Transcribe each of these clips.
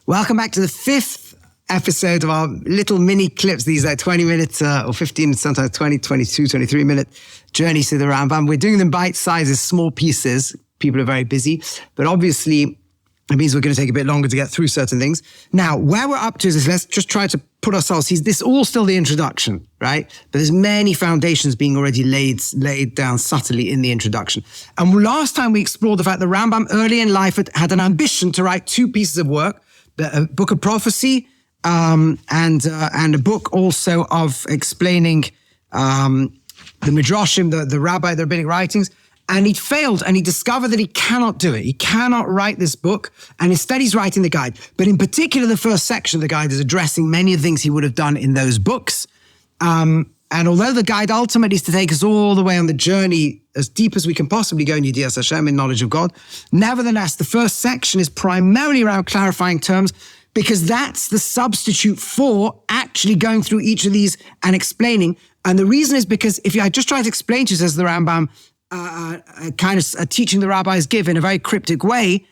Welcome back to the 5th episode of our little mini clips. These are 20 minutes or 15, sometimes 20, 22, 23 minute journeys through the Rambam. We're doing them bite sizes, small pieces. People are very busy, but obviously it means we're going to take a bit longer to get through certain things. Now, where we're up to is let's just try to put ourselves, this all still the introduction, right? But there's many foundations being already laid down subtly in the introduction. And last time we explored the fact that Rambam early in life had an ambition to write 2 pieces of work, a book of prophecy and a book also of explaining the Midrashim, the rabbi, the rabbinic writings. And he failed, and he discovered that he cannot do it. He cannot write this book, and instead he's writing the guide. But in particular, the first section of the guide is addressing many of the things he would have done in those books. And although the guide ultimately is to take us all the way on the journey as deep as we can possibly go in Yedias Hashem, in knowledge of God, nevertheless, the first section is primarily around clarifying terms, because that's the substitute for actually going through each of these and explaining. And the reason is because if I just try to explain to you, says the Rambam, kind of a teaching the rabbis give in a very cryptic way,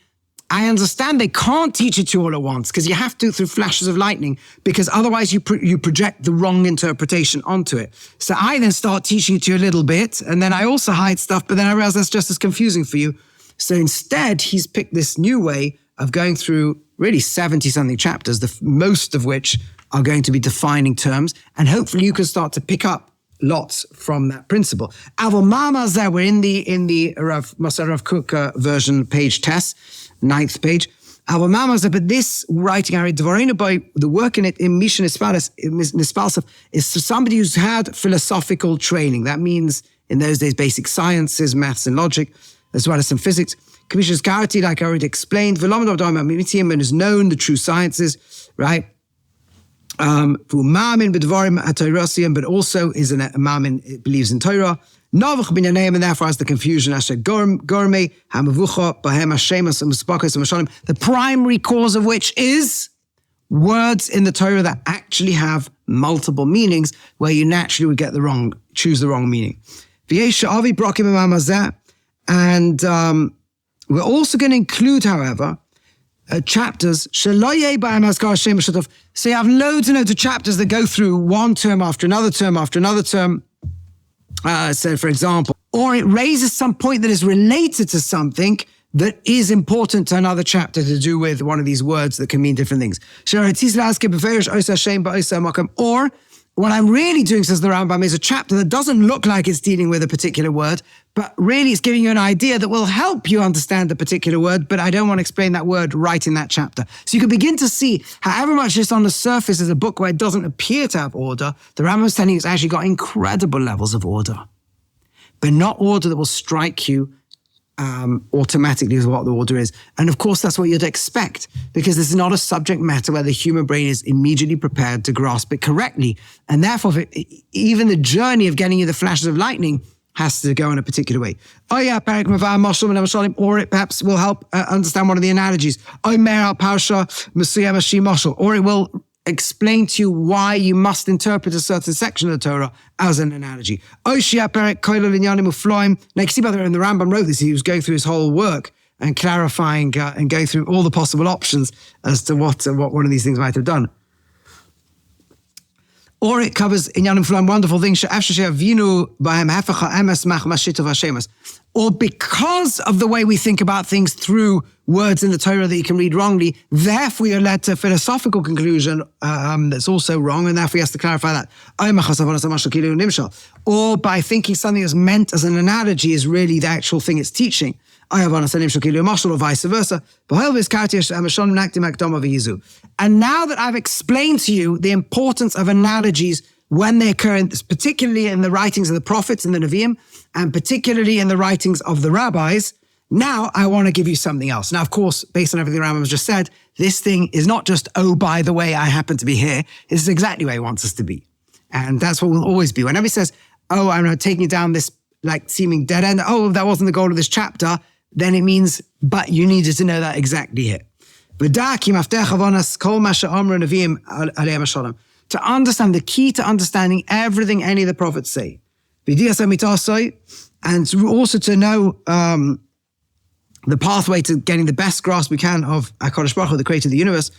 I understand they can't teach it to you all at once because you have to through flashes of lightning, because otherwise you project the wrong interpretation onto it. So I then start teaching it to you a little bit, and then I also hide stuff, but then I realize that's just as confusing for you. So instead, he's picked this new way of going through really 70-something chapters, most of which are going to be defining terms, and hopefully you can start to pick up lots from that principle. Avo Mama Zeh, we're in the Rav Kook version, page test, 9th page. Avo Mama Zeh, but this writing, the work in it, in Mishnah Nispalsef, is for somebody who's had philosophical training. That means, in those days, basic sciences, maths and logic, as well as some physics. Commissioners Karati, like I already explained, and is known the true sciences, right? But also is a mamin, believes in Torah. And therefore has the confusion. The primary cause of which is words in the Torah that actually have multiple meanings, where you naturally would choose the wrong meaning. And we're also going to include, however, chapters. So you have loads and loads of chapters that go through one term after another term after another term. So, for example, or it raises some point that is related to something that is important to another chapter to do with one of these words that can mean different things. Or what I'm really doing, says the Rambam, is a chapter that doesn't look like it's dealing with a particular word, but really it's giving you an idea that will help you understand the particular word, but I don't want to explain that word right in that chapter. So you can begin to see, however much this on the surface is a book where it doesn't appear to have order, the Rambam's telling you it's actually got incredible levels of order, but not order that will strike you automatically is what the order is. And of course, that's what you'd expect, because this is not a subject matter where the human brain is immediately prepared to grasp it correctly. And therefore, even the journey of getting you the flashes of lightning has to go in a particular way. Or it perhaps will help understand one of the analogies. Or it will explain to you why you must interpret a certain section of the Torah as an analogy. Now, you see, by the way, in the Rambam wrote this, he was going through his whole work and clarifying and going through all the possible options as to what one of these things might have done. Or it covers inyanim fulam wonderful things. Or because of the way we think about things through words in the Torah that you can read wrongly, therefore you're led to a philosophical conclusion that's also wrong, and therefore he has to clarify that. Or by thinking something that's meant as an analogy is really the actual thing it's teaching. Or vice versa. And now that I've explained to you the importance of analogies when they occur, particularly in the writings of the prophets and the Nevi'im, and particularly in the writings of the rabbis, now I want to give you something else. Now, of course, based on everything Rambam has just said, this thing is not just, oh, by the way, I happen to be here. This is exactly where he wants us to be. And that's what we'll always be. Whenever he says, oh, I'm taking you down this like seeming dead end, oh, that wasn't the goal of this chapter, then it means, but you needed to know that exactly here. To understand, the key to understanding everything any of the prophets say. And also to know the pathway to getting the best grasp we can of HaKadosh Baruch Hu, the creator of the universe,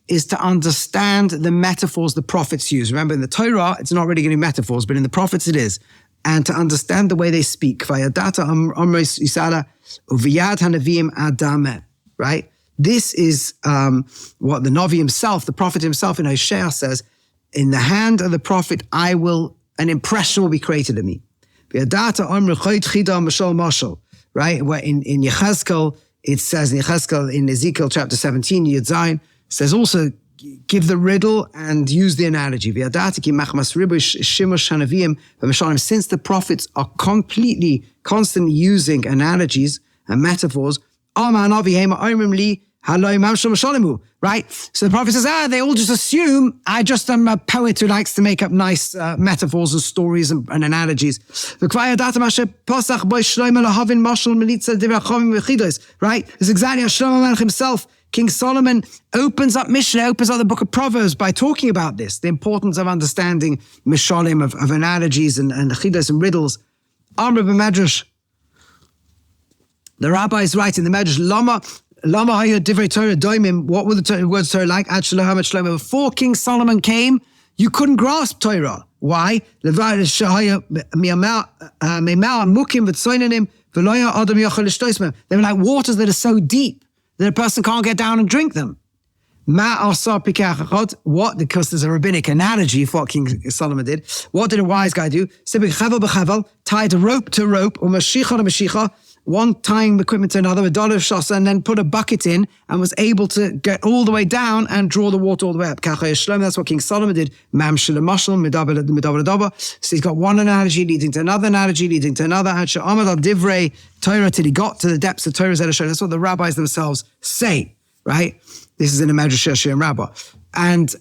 is to understand the metaphors the prophets use. Remember, in the Torah, it's not really getting metaphors, but in the prophets it is. And to understand the way they speak. Right? This is what the Navi himself, the prophet himself in Hosea says, in the hand of the prophet, an impression will be created in me. Right? Where in Yechezkel, it says, in Ezekiel chapter 17, Yud Zayin, says also, give the riddle and use the analogy. Since the prophets are constantly using analogies and metaphors, right? So the prophet says, they all just assume I just am a poet who likes to make up nice metaphors and stories and analogies. Right? It's exactly how Shlomo Melech himself, King Solomon, opens up the book of Proverbs by talking about this, the importance of understanding mishalim, of analogies and chidos and riddles. Amr b'medrash, the rabbis write in the Medrash, Lama haya divrei Torah doimim. What were the words Torah like? Before King Solomon came, you couldn't grasp Torah. Why? They were like waters that are so deep that a person can't get down and drink them. What? Because there's a rabbinic analogy for what King Solomon did. What did a wise guy do? Tied rope to rope, or mashicha to mashicha, one tying equipment to another, a dollar of shasa, and then put a bucket in and was able to get all the way down and draw the water all the way up. That's what King Solomon did. So he's got one analogy leading to another analogy leading to another. Divrei Torah till he got to the depths of Torah. That's what the rabbis themselves say, right? This is in the Medrash Shir and Rabbah. And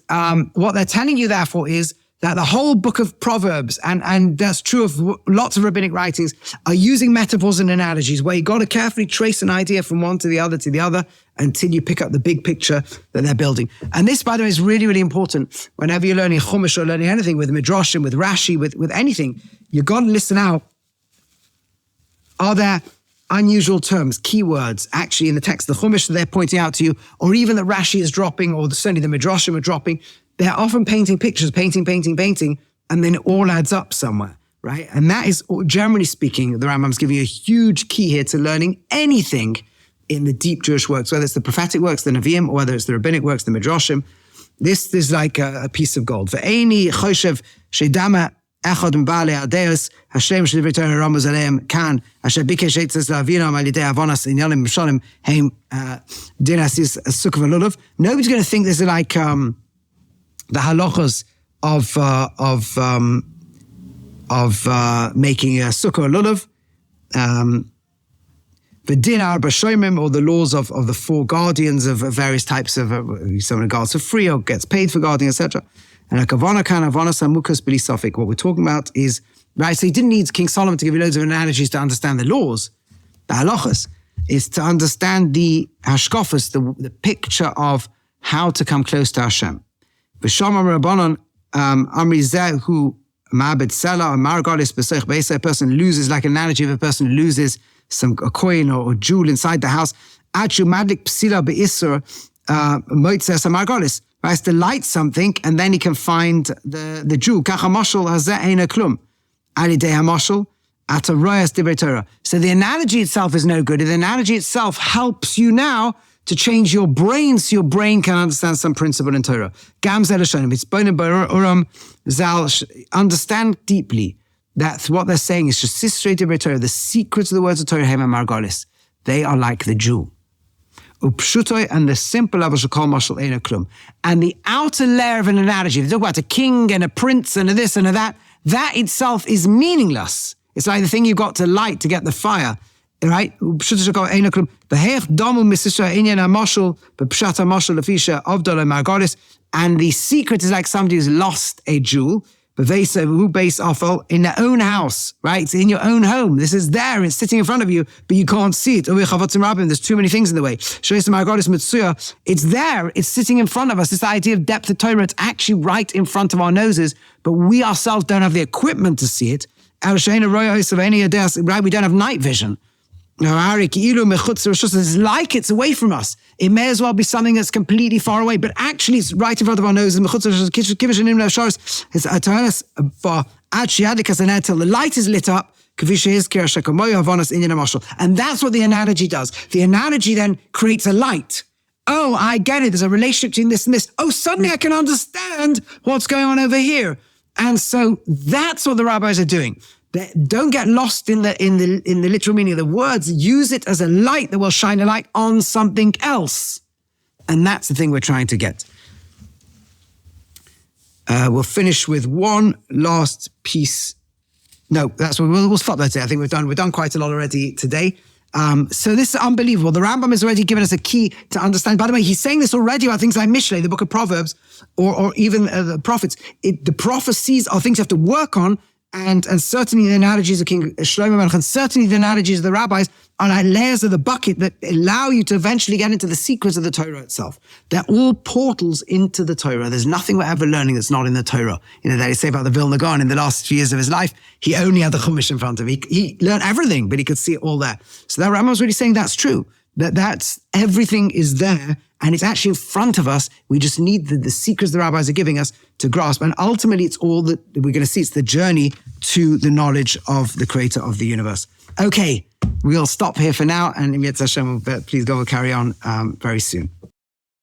what they're telling you, therefore, is that the whole book of Proverbs, and that's true of lots of rabbinic writings, are using metaphors and analogies where you've got to carefully trace an idea from one to the other until you pick up the big picture that they're building. And this, by the way, is really, really important. Whenever you're learning Chumash or learning anything with Midrashim, with Rashi, with anything, you've got to listen out. Are there unusual terms, keywords, actually in the text of the Chumash that they're pointing out to you, or even that Rashi is dropping, or certainly the Midrashim are dropping? They're often painting pictures, painting, and then it all adds up somewhere, right? And that is, generally speaking, the Rambam's giving you a huge key here to learning anything in the deep Jewish works, whether it's the prophetic works, the Nevi'im, or whether it's the rabbinic works, the Midrashim. This is like a piece of gold. Ve'eni choshev shedama echad m'ba'alei adeos Hashem shedivrei Torah ramuz aleim kan asher bikesh eitzes la'avinam al yidei avonas inyanim m'shalim heim dinas is sukkah v'lulav. Nobody's going to think this is like the halachas of making a sukkah or lulav, the din arba shoymim, or the laws of the four guardians of various types of someone guards for free or gets paid for guarding, etc. And a kavana kan avana samukas b'li safek. What we're talking about is, right, so he didn't need King Solomon to give you loads of analogies to understand the laws. The halachas is to understand the hashkafas, the picture of how to come close to Hashem. V'shamam rabbanon amri zeh hu ma'abed sela or margalis b'seich be'eseh. A person loses, like an analogy of a person loses a coin or jewel inside the house. Achu madlik psila be'isur moitzes margalis. Right, it's to light something and then he can find the jewel. Kacha mashal hazeh eina klum. Ali dei hamashal ata royas divrei Torah. So the analogy itself is no good. The analogy itself helps you now to change your brain so your brain can understand some principle in Torah. Understand deeply that what they're saying is just Torah, the secrets of the words of Torah, Hema Margalis. They are like the jewel. And the simple and the outer layer of an analogy, if you talk about a king and a prince and a this and a that itself is meaningless. It's like the thing you've got to light to get the fire. Right? And the secret is like somebody who's lost a jewel in their own house, right? It's in your own home. This is there, it's sitting in front of you, but you can't see it. There's too many things in the way. It's there, it's sitting in front of us. This idea of depth of Torah, it's actually right in front of our noses, but we ourselves don't have the equipment to see it. Right, we don't have night vision. It's like it's away from us. It may as well be something that's completely far away, but actually it's right in front of our noses. Until the light is lit up. And that's what the analogy does. The analogy then creates a light. Oh, I get it. There's a relationship between this and this. Oh, suddenly I can understand what's going on over here. And so that's what the rabbis are doing. Don't get lost in the literal meaning of the words. Use it as a light that will shine a light on something else. And that's the thing we're trying to get. We'll finish with one last piece. No, that's what we'll stop there today. I think we've done quite a lot already today. So this is unbelievable. The Rambam has already given us a key to understand. By the way, he's saying this already about things like Mishlei, the book of Proverbs, or even the prophets. The prophecies are things you have to work on, and certainly the analogies of King Shlomo Melech, and certainly the analogies of the rabbis are like layers of the bucket that allow you to eventually get into the secrets of the Torah itself. They're all portals into the Torah. There's nothing we're ever learning that's not in the Torah. They say about the Vilna Gaon in the last few years of his life, he only had the Chumash in front of him. He learned everything, but he could see it all there. So that Rambam was really saying that's true. That's everything is there, and it's actually in front of us. We just need the secrets the rabbis are giving us to grasp. And ultimately, it's all that we're going to see. It's the journey to the knowledge of the creator of the universe. Okay, we'll stop here for now, and Im Yetz Hashem, please go, we'll carry on very soon.